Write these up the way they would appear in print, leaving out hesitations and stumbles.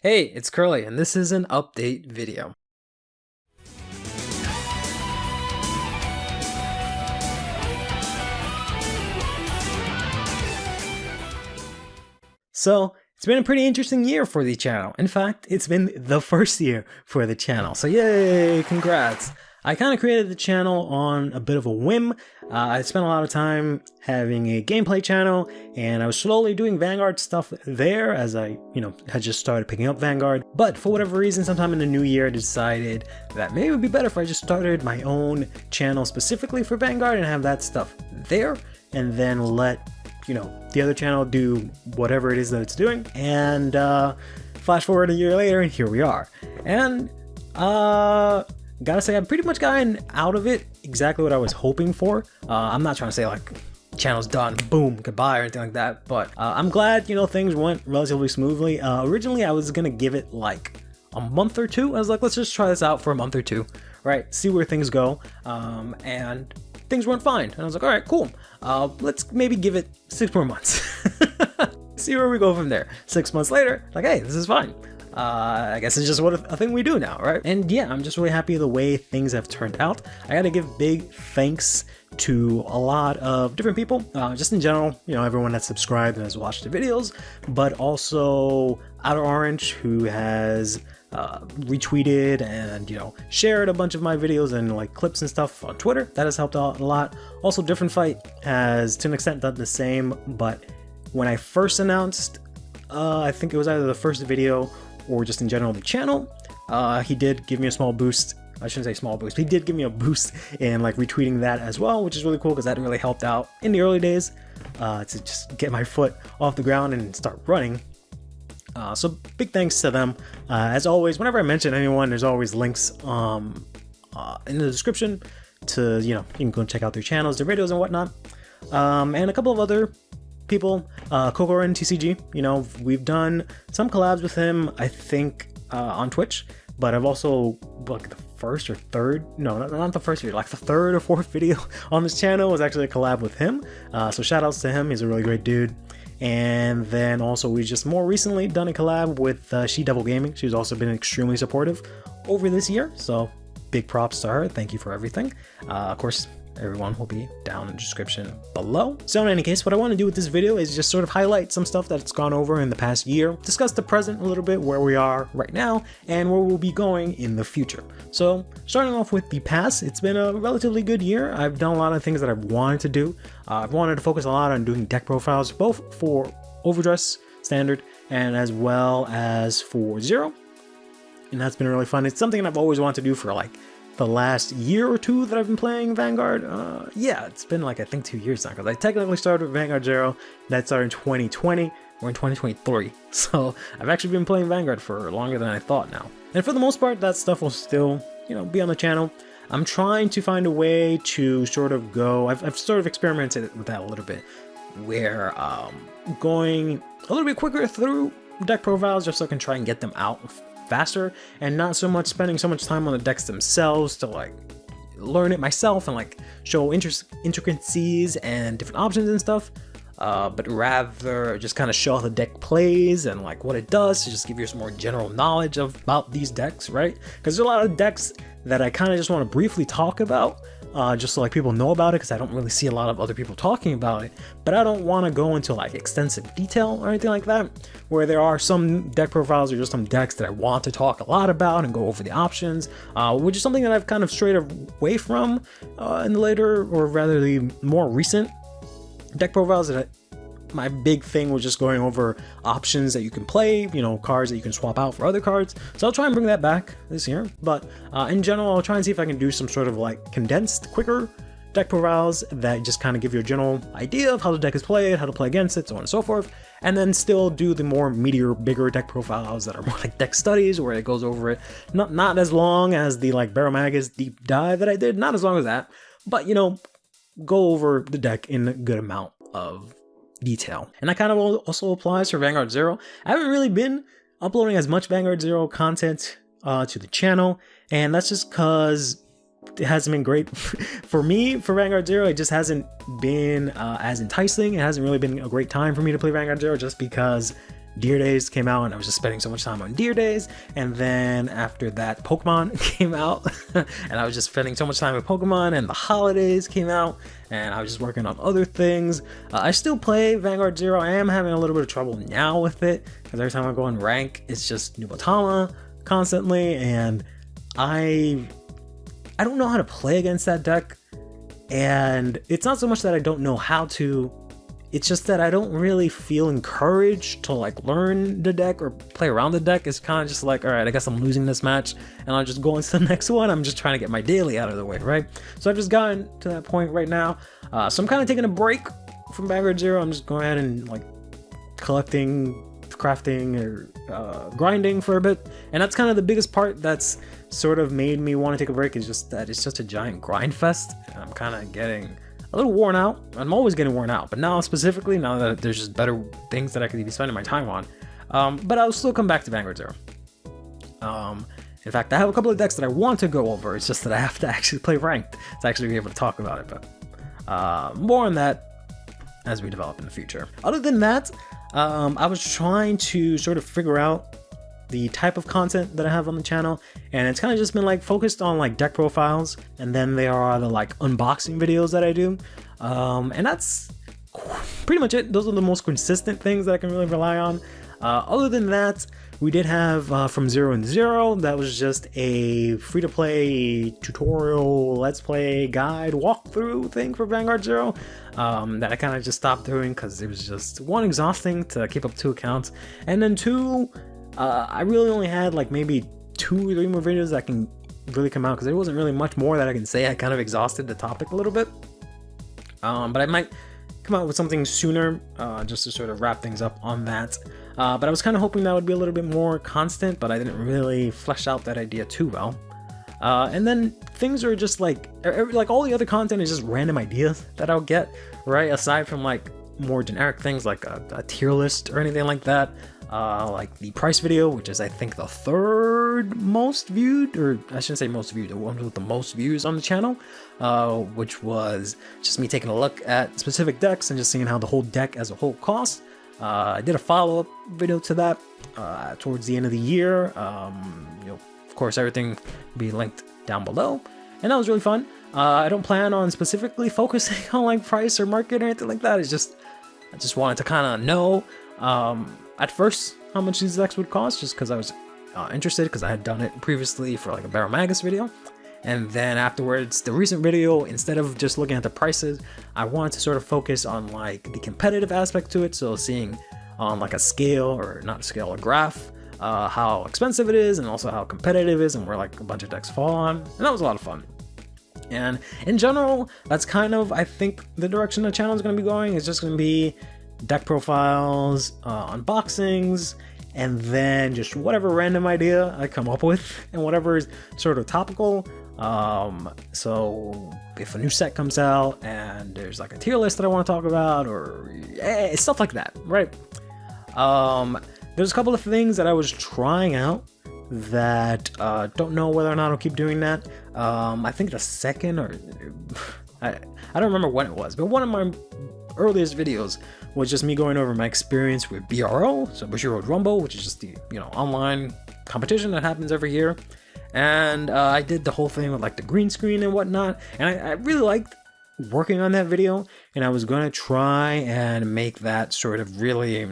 Hey, it's Curly, and this is an update video. So, it's been a pretty interesting year for the channel. In fact, it's been the first year for the channel. So yay, congrats. I kind of created the channel on a bit of a whim. I spent a lot of time having a gameplay channel, and I was slowly doing Vanguard stuff there as I, had just started picking up Vanguard. But for whatever reason, sometime in the new year, I decided that maybe it would be better if I just started my own channel specifically for Vanguard and have that stuff there, and then let the other channel do whatever it is that it's doing. And flash forward a year later, and here we are. And gotta say, I've pretty much gotten out of it exactly what I was hoping for. I'm not trying to say like channel's done, boom, goodbye, or anything like that, but I'm glad things went relatively smoothly. Originally I was gonna give it like a month or two. I was like, let's just try this out for a month or two, right? See where things go. And things went fine, and I was like, all right, cool. Let's maybe give it 6 more months. See where we go from there. 6 months later, like, hey, this is fine. I guess it's just what a thing we do now, right? And yeah, I'm just really happy the way things have turned out. I gotta give big thanks to a lot of different people, just in general, everyone that's subscribed and has watched the videos, but also Outerorange, who has retweeted and shared a bunch of my videos and like clips and stuff on Twitter. That has helped out a lot. Also, DifferentFight has to an extent done the same, but when I first announced, I think it was either the first video or just in general the channel, he did give me a small boost. I shouldn't say small boost, but he did give me a boost in like retweeting that as well, which is really cool because that really helped out in the early days to just get my foot off the ground and start running. So big thanks to them. As always, whenever I mention anyone, there's always links in the description to, you can go check out their channels, their videos and whatnot. And a couple of other people, KokorinTCG, we've done some collabs with him, I think, on Twitch, but I've also, like the first or third, no, not the first video, like the third or fourth video on this channel was actually a collab with him. So shout outs to him, he's a really great dude. And then also we just more recently done a collab with SheDevilGaming. She's also been extremely supportive over this year, so big props to her. Thank you for everything. Of course, everyone will be down in the description below. So in any case, what I want to do with this video is just sort of highlight some stuff that's gone over in the past year, discuss the present a little bit, where we are right now, and where we'll be going in the future. So starting off with the past, it's been a relatively good year. I've done a lot of things that I've wanted to do. I've wanted to focus a lot on doing deck profiles, both for Overdress, Standard, and as well as for Zero. And that's been really fun. It's something I've always wanted to do for like the last year or two that I've been playing Vanguard. Yeah, it's been like I think 2 years now, because I technically started with Vanguard Zero. That started in 2020. We're in 2023, so I've actually been playing Vanguard for longer than I thought now. And for the most part, that stuff will still, be on the channel. I'm trying to find a way to sort of go. I've sort of experimented with that a little bit, where going a little bit quicker through deck profiles just so I can try and get them out faster, and not so much spending so much time on the decks themselves to like learn it myself and like show intricacies and different options and stuff, but rather just kind of show how the deck plays and like what it does to just give you some more general knowledge about these decks, right? Because there's a lot of decks that I kind of just want to briefly talk about, just so like people know about it, because I don't really see a lot of other people talking about it, but I don't want to go into like extensive detail or anything like that, where there are some deck profiles or just some decks that I want to talk a lot about and go over the options, which is something that I've kind of strayed away from in the later, or rather the more recent deck profiles. That my big thing was just going over options that you can play, cards that you can swap out for other cards. So I'll try and bring that back this year. But in general, I'll try and see if I can do some sort of like condensed, quicker deck profiles that just kind of give you a general idea of how the deck is played, how to play against it, so on and so forth. And then still do the more meatier, bigger deck profiles that are more like deck studies, where it goes over it. Not as long as the like Baromagus deep dive that I did, not as long as that, but go over the deck in a good amount of detail. And that kind of also applies for Vanguard Zero. I haven't really been uploading as much Vanguard Zero content to the channel, and that's just because it hasn't been great for me for Vanguard Zero. It just hasn't been as enticing. It hasn't really been a great time for me to play Vanguard Zero, just because Deer Days came out, and I was just spending so much time on Deer Days. And then after that, Pokemon came out, and I was just spending so much time with Pokemon. And the holidays came out, and I was just working on other things. I still play Vanguard 0. I am having a little bit of trouble now with it, because every time I go on rank, it's just Nubatama constantly, and I don't know how to play against that deck. And it's not so much that I don't know how to, it's just that I don't really feel encouraged to like learn the deck or play around the deck. It's kind of just like, all right, I guess I'm losing this match and I'll just go into the next one. I'm just trying to get my daily out of the way, right? So I've just gotten to that point right now. So I'm kind of taking a break from Vanguard 0. I'm just going ahead and like collecting, crafting, or grinding for a bit. And that's kind of the biggest part that's sort of made me want to take a break, is just that it's just a giant grind fest. And I'm kind of getting a little worn out. I'm always getting worn out, but now specifically, now that there's just better things that I could be spending my time on. But I'll still come back to Vanguard 0. In fact, I have a couple of decks that I want to go over. It's just that I have to actually play ranked to actually be able to talk about it. But more on that as we develop in the future. Other than that, I was trying to sort of figure out the type of content that I have on the channel, and it's kind of just been like focused on like deck profiles, and then there are the like unboxing videos that I do, and that's pretty much it. Those are the most consistent things that I can really rely on. Other than that, we did have from 0 and 0, that was just a free-to-play tutorial, let's play, guide, walkthrough thing for Vanguard 0 that I kind of just stopped doing because it was just, one, exhausting to keep up 2 accounts, and then 2, I really only had like maybe 2 or 3 more videos that can really come out, because there wasn't really much more that I can say. I kind of exhausted the topic a little bit, but I might come out with something sooner, just to sort of wrap things up on that. But I was kind of hoping that would be a little bit more constant, but I didn't really flesh out that idea too well. And then things are just like all the other content is just random ideas that I'll get, right? Aside from like more generic things like a tier list or anything like that. Like the price video, which is I think the 3rd most viewed, or I shouldn't say most viewed, the one with the most views on the channel, which was just me taking a look at specific decks and just seeing how the whole deck as a whole costs. I did a follow-up video to that towards the end of the year. Of course, everything will be linked down below, and that was really fun. I don't plan on specifically focusing on like price or market or anything like that. It's just I just wanted to kind of know at first how much these decks would cost, just because I was interested, because I had done it previously for like a Barrel Magus video. And then afterwards, the recent video, instead of just looking at the prices, I wanted to sort of focus on like the competitive aspect to it. So seeing on like a scale, or not a scale, a graph, how expensive it is, and also how competitive it is, and where like a bunch of decks fall on. And that was a lot of fun. And in general, that's kind of, I think, the direction the channel is going to be going. It's just going to be deck profiles, unboxings, and then just whatever random idea I come up with, and whatever is sort of topical. So if a new set comes out and there's like a tier list that I want to talk about, or stuff like that, right? There's a couple of things that I was trying out that don't know whether or not I'll keep doing that. I think the second, or I don't remember when it was, but one of my earliest videos was just me going over my experience with BRO, so Bushiroad Rumble, which is just the online competition that happens every year. And I did the whole thing with like the green screen and whatnot, and I really liked working on that video, and I was gonna try and make that sort of really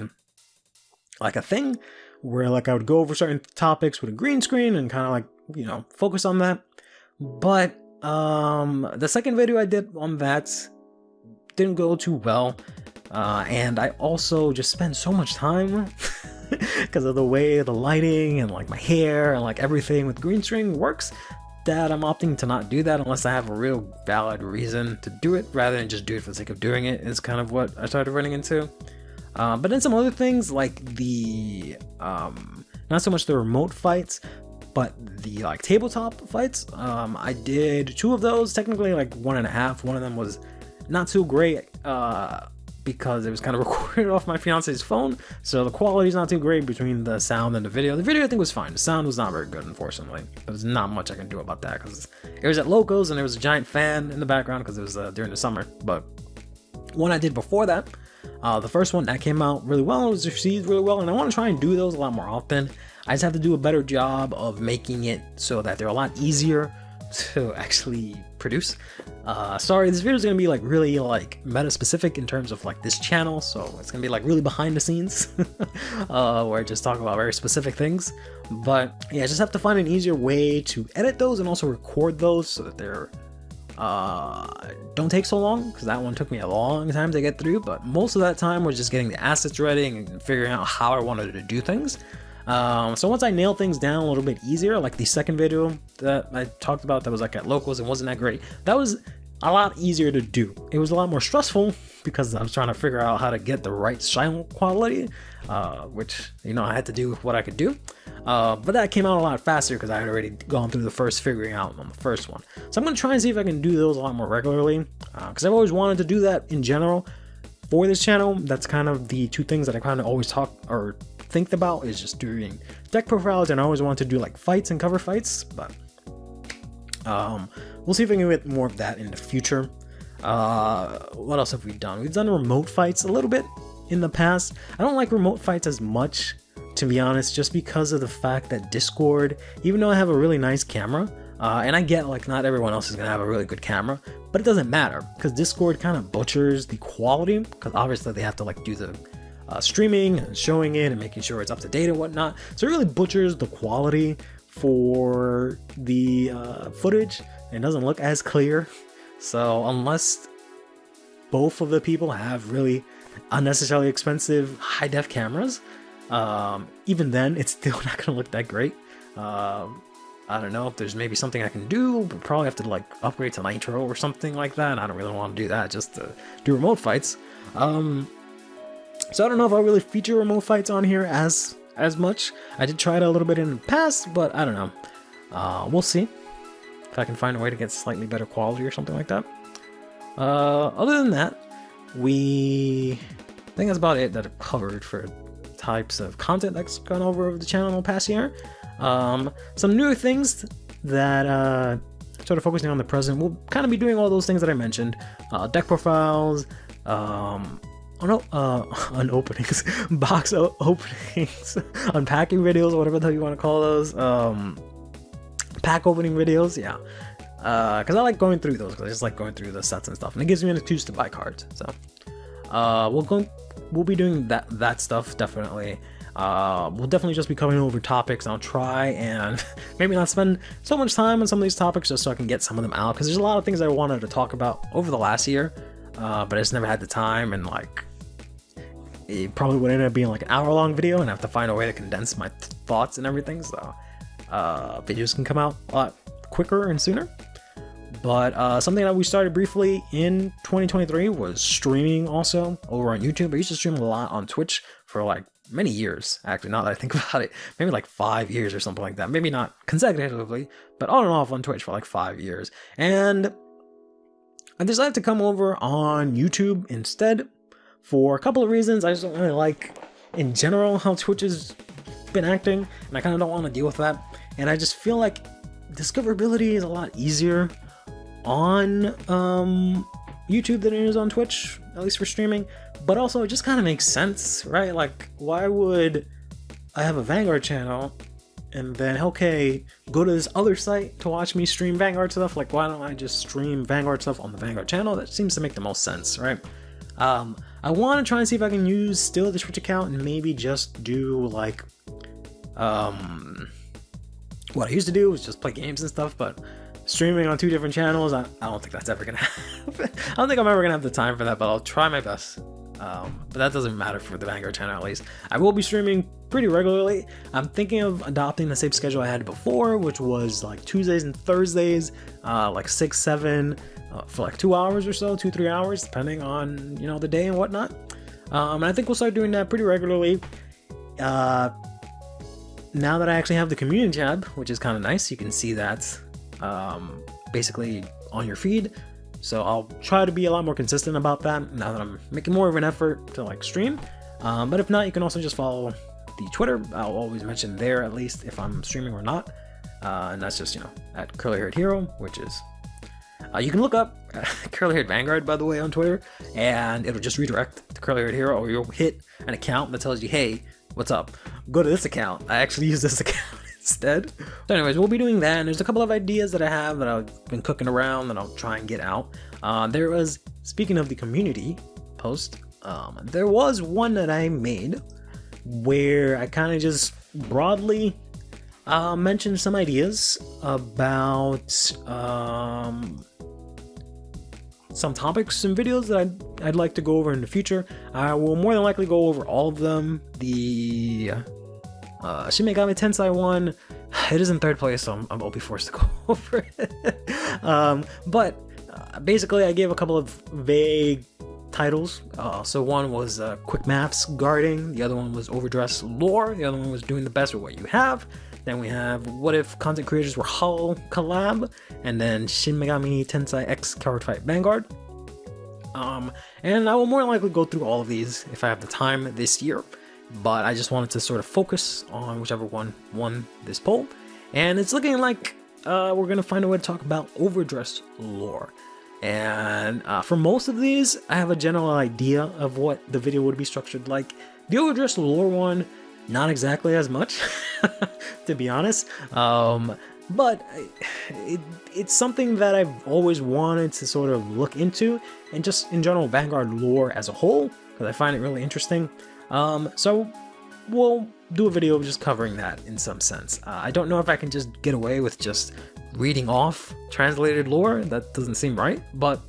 like a thing where like I would go over certain topics with a green screen and kind of like, focus on that. But the second video I did on that didn't go too well, and I also just spent so much time because of the way the lighting and like my hair and like everything with green screen works, that I'm opting to not do that unless I have a real valid reason to do it, rather than just do it for the sake of doing it, is kind of what I started running into. But then some other things like the not so much the remote fights, but the like tabletop fights. I did 2 of those, technically like 1.5. One of them was not so great because it was kind of recorded off my fiance's phone, so the quality's not too great between the sound and the video. The video I think was fine. The sound was not very good, unfortunately, but there's not much I can do about that because it was at Locals and there was a giant fan in the background because it was during the summer. But one I did before that The first one that came out really well, it was received really well, and I want to try and do those a lot more often. I just have to do a better job of making it so that they're a lot easier to actually produce. Sorry, this video is gonna be like really like meta specific in terms of like this channel, so it's gonna be like really behind the scenes where I just talk about very specific things. But yeah, I just have to find an easier way to edit those and also record those so that they're don't take so long, because that one took me a long time to get through, but most of that time was just getting the assets ready and figuring out how I wanted to do things. So once I nailed things down a little bit easier, like the second video that I talked about that was like at locals and wasn't that great, that was a lot easier to do. It was a lot more stressful because I was trying to figure out how to get the right sound quality, which, you know, I had to do what I could do. But that came out a lot faster because I had already gone through the first figuring out on the first one. So I'm going to try and see if I can do those a lot more regularly, because I've always wanted to do that in general for this channel. That's kind of the two things that I kind of always talk or think about, is just doing deck profiles, and I always want to do like fights and cover fights, but we'll see if we can get more of that in the future. What else have we done? We've done remote fights a little bit in the past. I don't like remote fights as much, to be honest, just because of the fact that Discord, even though I have a really nice camera, and I get like not everyone else is gonna have a really good camera, but it doesn't matter because Discord kind of butchers the quality, because obviously they have to like do the streaming and showing it and making sure it's up to date and whatnot. So it really butchers the quality for the footage and doesn't look as clear. So unless both of the people have really unnecessarily expensive high def cameras, even then it's still not gonna look that great. I don't know if there's maybe something I can do, but probably have to like upgrade to Nitro or something like that. And I don't really want to do that just to do remote fights. So I don't know if I'll really feature remote fights on here as much. I did try it a little bit in the past, but I don't know. We'll see if I can find a way to get slightly better quality or something like that. Other than that, I think that's about it that I've covered for types of content that's gone over the channel in the past year. Some newer things that sort of focusing on the present. We'll kind of be doing all those things that I mentioned. Deck profiles, unopenings, box openings, unpacking videos, whatever the hell you want to call those, pack opening videos, yeah, because I like going through those, because I just like going through the sets and stuff, and it gives me an excuse to buy cards. So we'll be doing that stuff, definitely. We'll definitely just be coming over topics, and I'll try and maybe not spend so much time on some of these topics just so I can get some of them out, because there's a lot of things I wanted to talk about over the last year, but I just never had the time, and like it probably would end up being like an hour-long video, and I have to find a way to condense my thoughts and everything, so videos can come out a lot quicker and sooner. But something that we started briefly in 2023 was streaming also over on YouTube. I used to stream a lot on Twitch for like many years, actually, now that I think about it. Maybe like 5 years or something like that. Maybe not consecutively, but on and off on Twitch for like 5 years. And I decided to come over on YouTube instead for a couple of reasons. I just don't really like, in general, how Twitch has been acting, and I kind of don't want to deal with that. And I just feel like discoverability is a lot easier on YouTube than it is on Twitch, at least for streaming. But also, it just kind of makes sense, right? Like, why would I have a Vanguard channel and then, okay, go to this other site to watch me stream Vanguard stuff? Like, why don't I just stream Vanguard stuff on the Vanguard channel? That seems to make the most sense, right? I want to try and see if I can use still the Twitch account and maybe just do like what I used to do was just play games and stuff, but streaming on 2 different channels, I don't think that's ever gonna happen. I don't think I'm ever gonna have the time for that, but I'll try my best. But that doesn't matter for the Vanguard channel, at least. I will be streaming pretty regularly. I'm thinking of adopting the same schedule I had before, which was like Tuesdays and Thursdays, like 6, 7, for like 2 hours or so, 2-3 hours, depending on, you know, the day and whatnot. And I think we'll start doing that pretty regularly. Now that I actually have the community tab, which is kind of nice, you can see that basically on your feed. So I'll try to be a lot more consistent about that now that I'm making more of an effort to like stream. But if not, you can also just follow the Twitter. I'll always mention there, at least if I'm streaming or not. And that's just, you know, at CurlyHairedHero, which is You can look up CurlyHairedVanguard, by the way, on Twitter, and it'll just redirect to CurlyHaired Hero, or you'll hit an account that tells you, hey, what's up? Go to this account. I actually use this account instead. So anyways, we'll be doing that, and there's a couple of ideas that I have that I've been cooking around that I'll try and get out. There was, speaking of the community post, there was one that I made where I kind of just broadly mentioned some ideas about some topics and videos that I'd like to go over in the future. I will more than likely go over all of them. The Shimegami Tensei one, it is in third place, so I'll be forced to go over it. But basically, I gave a couple of vague titles. So one was Quick Maths Guarding, the other one was Overdressed Lore, the other one was Doing the Best with What You Have. Then we have What If Content Creators Were Hull Collab, and then Shin Megami Tensei X Cardfight Vanguard. And I will more than likely go through all of these if I have the time this year, but I just wanted to sort of focus on whichever one won this poll. And it's looking like we're gonna find a way to talk about Overdressed Lore. And for most of these, I have a general idea of what the video would be structured like. The Overdressed Lore one, not exactly as much, to be honest. But it's something that I've always wanted to sort of look into, and just in general Vanguard lore as a whole, because I find it really interesting. So we'll do a video just covering that in some sense. I don't know if I can just get away with just reading off translated lore. That doesn't seem right, but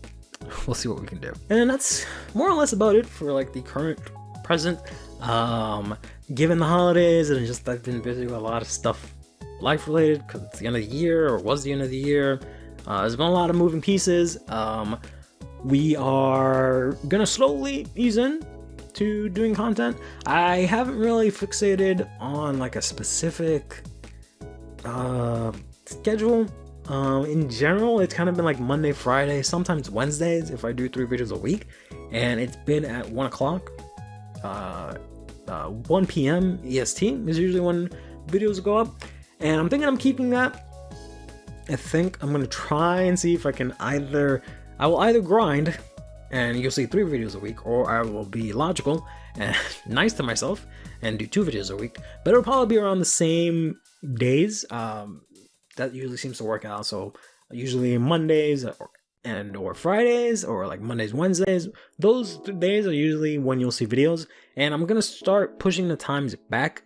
we'll see what we can do. And that's more or less about it for like the present. Given the holidays, and just I've been busy with a lot of stuff life related because it's the end of the year, or was the end of the year. There's been a lot of moving pieces. We are gonna slowly ease in to doing content. I haven't really fixated on like a specific schedule. In general, it's kind of been like Monday, Friday, sometimes Wednesdays if I do 3 videos a week, and it's been at 1 o'clock. 1 p.m. EST is usually when videos go up, and I'm thinking I'm keeping that. I think I'm gonna try and see if I can I will either grind and you'll see 3 videos a week, or I will be logical and nice to myself and do 2 videos a week, but it'll probably be around the same days. That usually seems to work out. So usually Mondays or Fridays, or like Mondays, Wednesdays, those days are usually when you'll see videos. And I'm gonna start pushing the times back.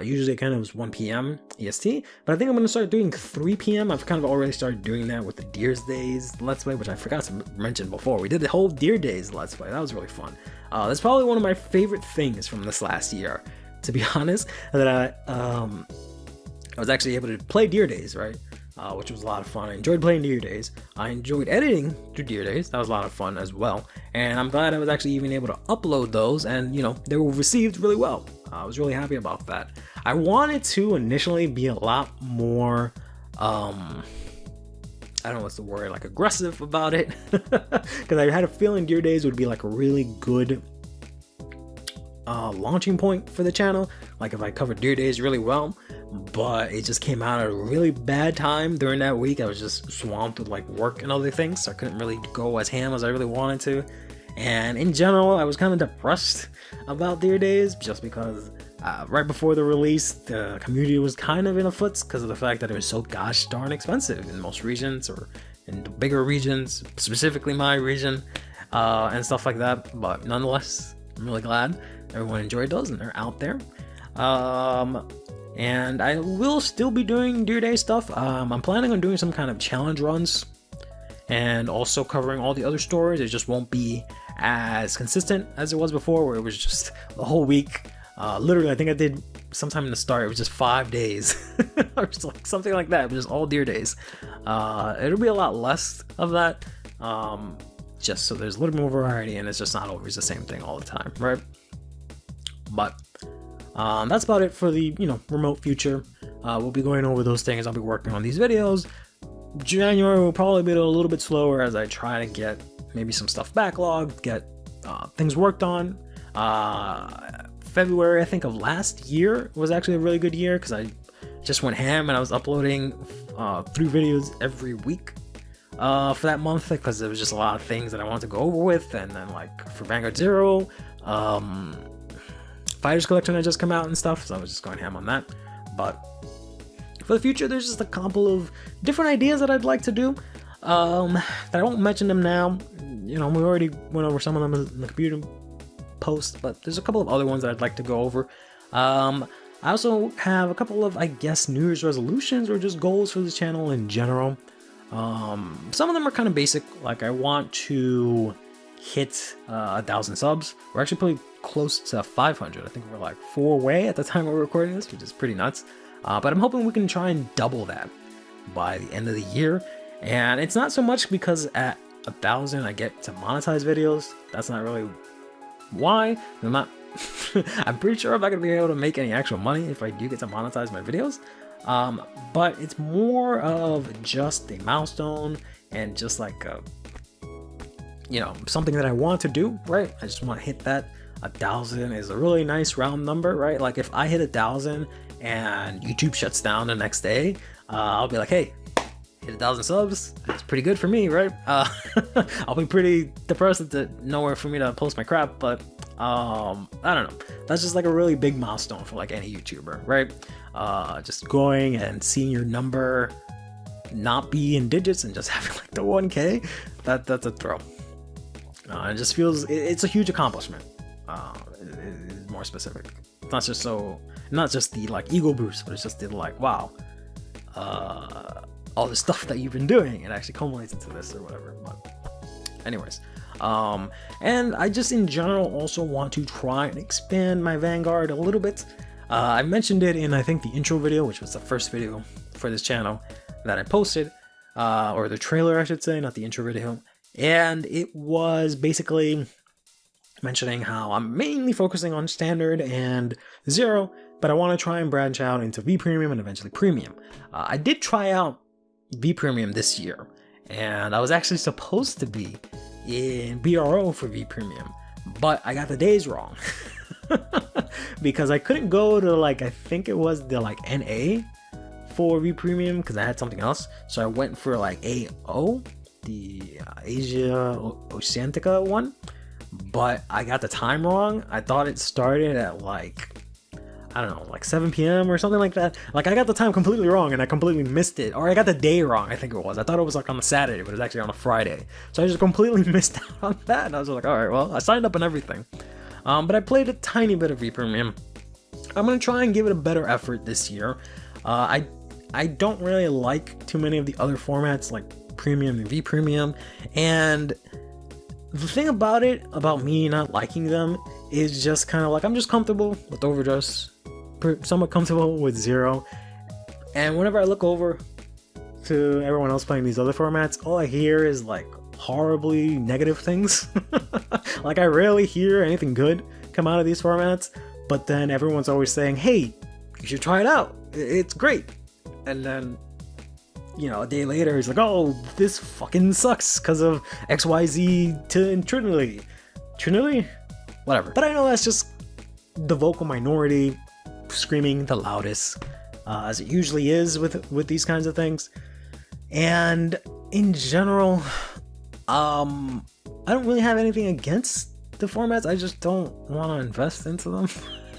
Usually it kind of was 1 p.m. EST, but I think I'm gonna start doing 3 p.m. I've kind of already started doing that with the Deer's Days Let's Play, which I forgot to mention before. We did the whole Deer Days Let's Play. That was really fun. That's probably one of my favorite things from this last year, to be honest, that I was actually able to play Deer Days, right? Which was a lot of fun. I enjoyed playing Deer Days. I enjoyed editing through Deer Days. That was a lot of fun as well. And I'm glad I was actually even able to upload those, and you know, they were received really well. I was really happy about that. I wanted to initially be a lot more, I don't know what's the word, like aggressive about it. Because I had a feeling Deer Days would be like a really good launching point for the channel, like if I covered Deer Days really well, but it just came out at a really bad time during that week. I was just swamped with like work and other things, so I couldn't really go as ham as I really wanted to. And in general, I was kind of depressed about Deer Days, just because right before the release, the community was kind of in a foots because of the fact that it was so gosh darn expensive in most regions, or in the bigger regions, specifically my region, and stuff like that. But nonetheless, I'm really glad everyone enjoyed those and they're out there. And I will still be doing Deer Day stuff. I'm planning on doing some kind of challenge runs and also covering all the other stories. It just won't be as consistent as it was before, where it was just the whole week. Literally, I think I did sometime in the start, it was just 5 days or just like something like that. It was just all Deer Days. It'll be a lot less of that, just so there's a little more variety and it's just not always the same thing all the time, right? But that's about it for the remote future. We'll be going over those things. I'll be working on these videos. January will probably be a little bit slower as I try to get maybe some stuff backlogged, get things worked on. February, I think, of last year was actually a really good year because I just went ham and I was uploading 3 videos every week. for that month, because there was just a lot of things that I wanted to go over with. And then like for Vanguard 0, Fighters Collection had just come out and stuff, so I was just going ham on that. But for the future, there's just a couple of different ideas that I'd like to do. That I won't mention them now. You know, we already went over some of them in the computer post, but there's a couple of other ones that I'd like to go over. I also have a couple of, I guess, New Year's resolutions or just goals for the channel in general. Some of them are kind of basic, like I want to hit 1,000 subs. We're actually pretty close to 500. I think we're like 4 away at the time we're recording this, which is pretty nuts. But I'm hoping we can try and double that by the end of the year. And it's not so much because at 1,000 I get to monetize videos. That's not really why. I'm not I'm pretty sure I'm not gonna be able to make any actual money if I do get to monetize my videos. But it's more of just a milestone and just like a, you know, something that I want to do, right? I just want to hit that. 1,000 is a really nice round number, right? Like if I hit 1,000 and YouTube shuts down the next day, I'll be like, hey, hit 1,000 subs. That's pretty good for me, right? I'll be pretty depressed that nowhere for me to post my crap, but I don't know. That's just like a really big milestone for like any YouTuber, right? Just going and seeing your number not be in digits and just having like the 1K, that's a thrill. It just feels, it's a huge accomplishment. It's more specific. It's not just the like ego boost, but it's just the like, wow, all the stuff that you've been doing, it actually culminates into this or whatever. But anyways, and I just in general also want to try and expand my Vanguard a little bit. I mentioned it in, I think, the intro video, which was the first video for this channel that I posted, or the trailer I should say, not the intro video. And it was basically mentioning how I'm mainly focusing on standard and 0, but I want to try and branch out into V Premium and eventually Premium. I did try out V Premium this year, and I was actually supposed to be in BRO for V Premium, but I got the days wrong. Because I couldn't go to like, I think it was the like NA for V Premium because I had something else. So I went for like AO, the Asia Oceanica one, but I got the time wrong. I thought it started at like, I don't know, like 7 p.m. or something like that. Like I got the time completely wrong and I completely missed it. Or I got the day wrong, I think it was. I thought it was like on a Saturday, but it was actually on a Friday. So I just completely missed out on that. And I was like, all right, well, I signed up and everything. But I played a tiny bit of V Premium. I'm going to try and give it a better effort this year. I don't really like too many of the other formats like Premium and V Premium. And the thing about it, about me not liking them, is just kind of like I'm just comfortable with Overdress, somewhat comfortable with 0. And whenever I look over to everyone else playing these other formats, all I hear is like horribly negative things. Like I rarely hear anything good come out of these formats, but then everyone's always saying, hey, you should try it out, it's great. And then, you know, a day later he's like, oh, this fucking sucks because of XYZ to Trinity, whatever. But I know that's just the vocal minority screaming the loudest, as it usually is with these kinds of things. And in general, I don't really have anything against the formats. I just don't want to invest into them.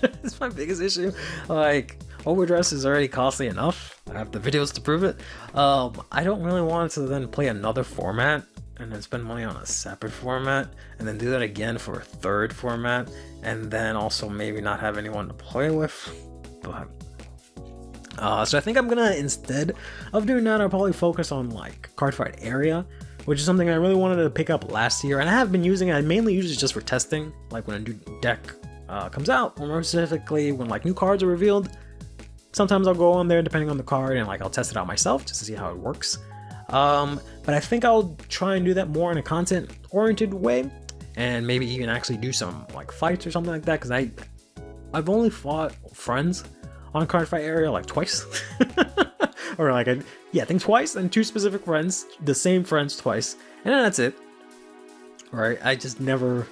It's my biggest issue. Like, Overdress is already costly enough. I have the videos to prove it. I don't really want to then play another format and then spend money on a separate format and then do that again for a third format and then also maybe not have anyone to play with. But so I think I'm gonna, instead of doing that, I'll probably focus on like Cardfight area, which is something I really wanted to pick up last year, and I have been using it. I mainly use it just for testing, like when a new deck comes out, or more specifically when like new cards are revealed. Sometimes I'll go on there depending on the card and like I'll test it out myself just to see how it works. But I think I'll try and do that more in a content oriented way, and maybe even actually do some like fights or something like that, because I've only fought friends on Cardfight area like twice. Or like, I think twice, and 2 specific friends, the same friends twice, and then that's it. Right? I just never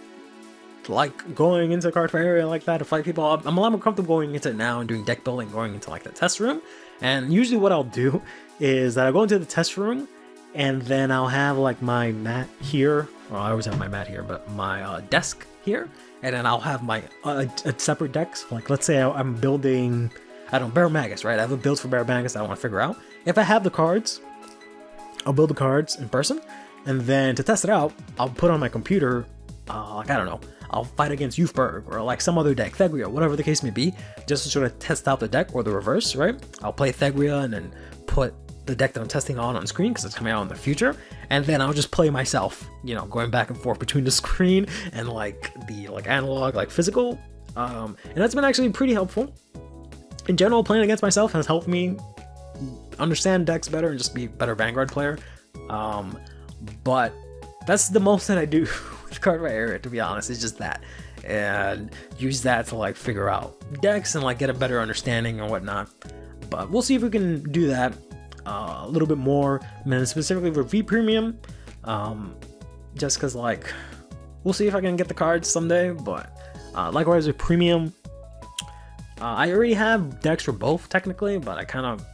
like going into Cardfight area like that to fight people. I'm a lot more comfortable going into it now and doing deck building, going into like the test room. And usually what I'll do is that I go into the test room and then I'll have like my mat here. Well, I always have my mat here, but my desk here, and then I'll have my a separate deck. So, like, let's say I'm building, I don't know, Baramagus, right? I have a build for Baramagus I want to figure out. If I have the cards, I'll build the cards in person, and then to test it out, I'll put on my computer, like, I don't know, I'll fight against Youthberg or like some other deck, Thegria, whatever the case may be, just to sort of test out the deck, or the reverse, right? I'll play Thegria and then put the deck that I'm testing on screen because it's coming out in the future, and then I'll just play myself, you know, going back and forth between the screen and like the analog, like physical, and that's been actually pretty helpful. In general, playing against myself has helped me understand decks better and just be a better Vanguard player, but that's the most that I do with Cardfight area, to be honest. It's just that, and use that to like figure out decks and like get a better understanding and whatnot. But we'll see if we can do that a little bit more, and specifically for V Premium, just because like we'll see if I can get the cards someday. But likewise with Premium, I already have decks for both technically, but I kind of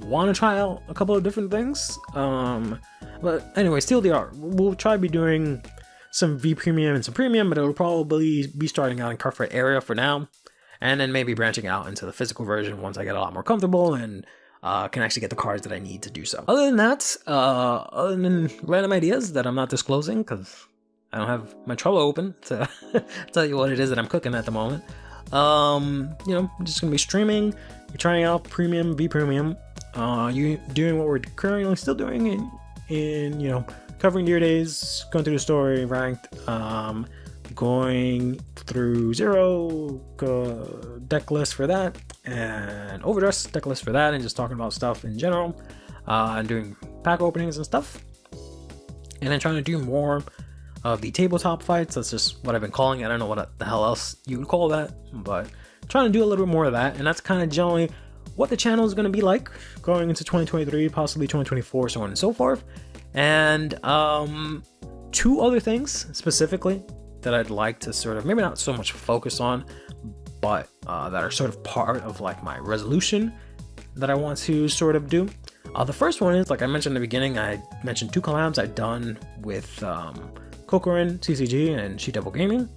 want to try out a couple of different things. But anyway, still we'll try to be doing some V Premium and some Premium, but it'll probably be starting out in Cardfight area for now, and then maybe branching out into the physical version once I get a lot more comfortable and can actually get the cards that I need to do so. Other than that, other than random ideas that I'm not disclosing because I don't have my Trello open to tell you what it is that I'm cooking at the moment, you know, I'm just gonna be streaming, trying out Premium, V Premium, you doing what we're currently still doing in you know, covering Deer Days, going through the story, ranked, going through Zero deck list for that, and Overdress deck list for that, and just talking about stuff in general, and doing pack openings and stuff, and then trying to do more of the tabletop fights. That's just what I've been calling it. I don't know what the hell else you would call that, but trying to do a little bit more of that, and that's kind of generally what the channel is going to be like going into 2023, possibly 2024, so on and so forth. And two other things specifically that I'd like to sort of maybe not so much focus on, but that are sort of part of like my resolution that I want to sort of do. The first one is, like I mentioned in the beginning, I mentioned 2 collabs I've done with KokorinTCG and SheDevilGaming.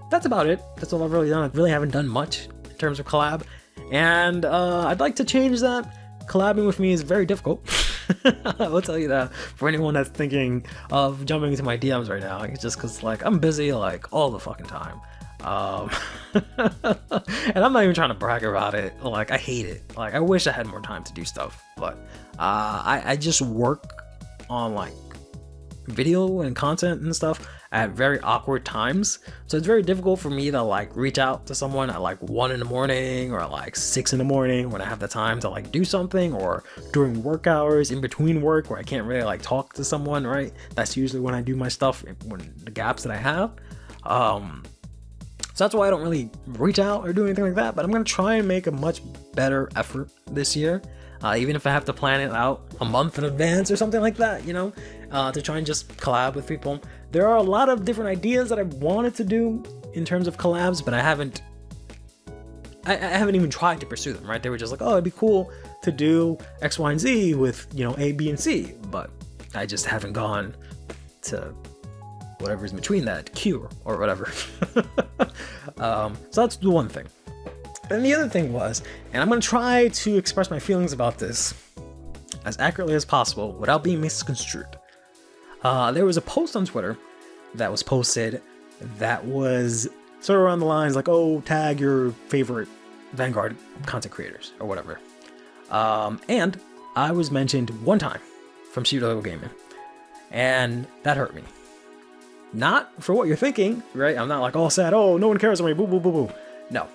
That's about it. That's all I've really done. I really haven't done much in terms of collab, and I'd like to change that. Collabing with me is very difficult. I will tell you that for anyone that's thinking of jumping into my DMs right now. It's just because like I'm busy like all the fucking time, and I'm not even trying to brag about it. Like I hate it. Like I wish I had more time to do stuff, but I just work on like video and content and stuff at very awkward times, so it's very difficult for me to like reach out to someone at like 1 in the morning or like 6 in the morning when I have the time to like do something, or during work hours in between work where I can't really like talk to someone, right? That's usually when I do my stuff, when the gaps that I have. So that's why I don't really reach out or do anything like that, but I'm gonna try and make a much better effort this year. Even if I have to plan it out a month in advance or something like that, you know, to try and just collab with people. There are a lot of different ideas that I wanted to do in terms of collabs, but I haven't even tried to pursue them, right? They were just like, oh, it'd be cool to do X, Y, and Z with, you know, A, B, and C, but I just haven't gone to whatever's in between that, Q or whatever. So that's the one thing. And the other thing was, and I'm going to try to express my feelings about this as accurately as possible without being misconstrued. There was a post on Twitter that was posted that was sort of around the lines like, oh, tag your favorite Vanguard content creators or whatever. And I was mentioned one time from SheDevilGaming, and that hurt me. Not for what you're thinking, right? I'm not like all sad, oh, no one cares about me, boo, boo, boo, boo. No.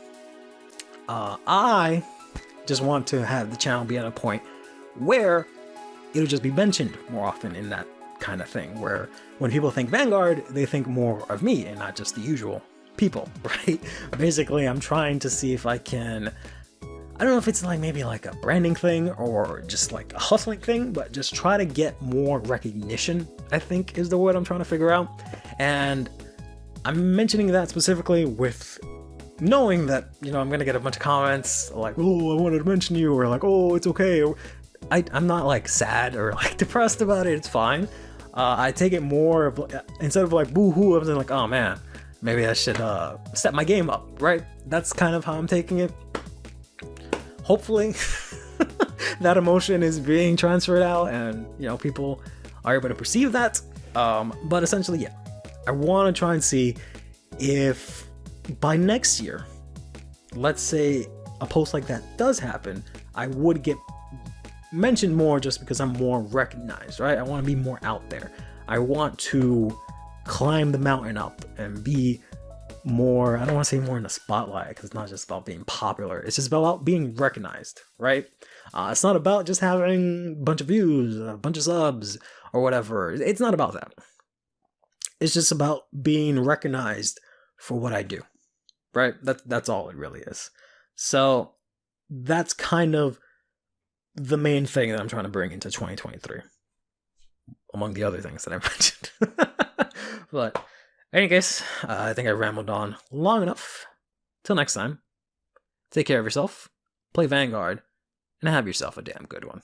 I just want to have the channel be at a point where it'll just be mentioned more often in that kind of thing, where when people think Vanguard, they think more of me and not just the usual people, right? Basically, I'm trying to see if I can, I don't know if it's like maybe like a branding thing or just like a hustling thing, but just try to get more recognition, I think is the word I'm trying to figure out. And I'm mentioning that specifically with knowing that, you know, I'm gonna get a bunch of comments like, oh, I wanted to mention you, or like, oh, it's okay, or I'm not like sad or like depressed about it. It's fine. I take it more of, instead of like boo-hoo, I'm like, oh man, maybe I should step my game up, right? That's kind of how I'm taking it. Hopefully that emotion is being transferred out and, you know, people are able to perceive that. But essentially, yeah, I want to try and see if by next year, let's say a post like that does happen, I would get mentioned more just because I'm more recognized, right? I want to be more out there. I want to climb the mountain up and be more, I don't want to say more in the spotlight, because it's not just about being popular. It's just about being recognized, right? It's not about just having a bunch of views, a bunch of subs, or whatever. It's not about that. It's just about being recognized for what I do, right? That's all it really is. So that's kind of the main thing that I'm trying to bring into 2023, among the other things that I mentioned. But in any case, I think I rambled on long enough. Till next time, take care of yourself, play Vanguard, and have yourself a damn good one.